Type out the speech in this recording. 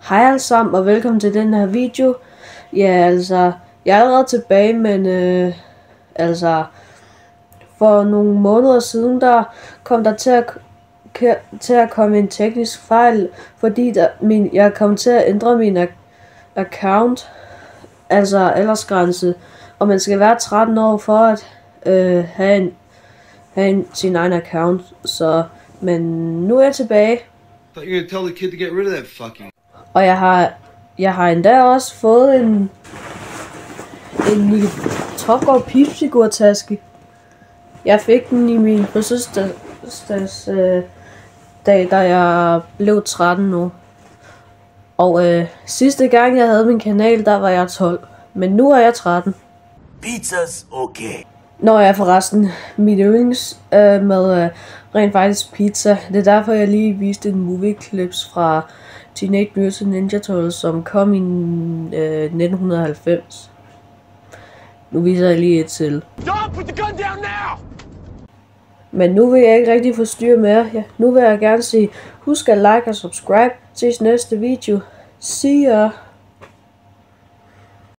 Hej alle sammen og velkommen til den her video. Ja, altså, jeg er allerede tilbage, men for nogle måneder siden, der kom der til at komme en teknisk fejl, fordi jeg kom til at ændre min account, altså aldersgrænse, og man skal være 13 år for at have sin egen account, men nu er jeg tilbage. Thought you were gonna tell the kid to get rid of that fucking. Og jeg har endda også fået en Top Pipfigur-taske. Jeg fik den i min fødselsdagsdag, da jeg blev 13 år. Og sidste gang jeg havde min kanal, der var jeg 12. Men nu er jeg 13. Pizza's okay. Når jeg forresten mit yndlings med rent faktisk pizza. Det er derfor jeg lige viste en movie clips fra Teenage Mutant Ninja Turtles, som kom i 1990. Nu viser jeg lige et til. Don't put the gun down now. Men nu vil jeg ikke rigtig forstyrre mere. Ja, nu vil jeg gerne sige, husk at like og subscribe. Ses næste video. See ya.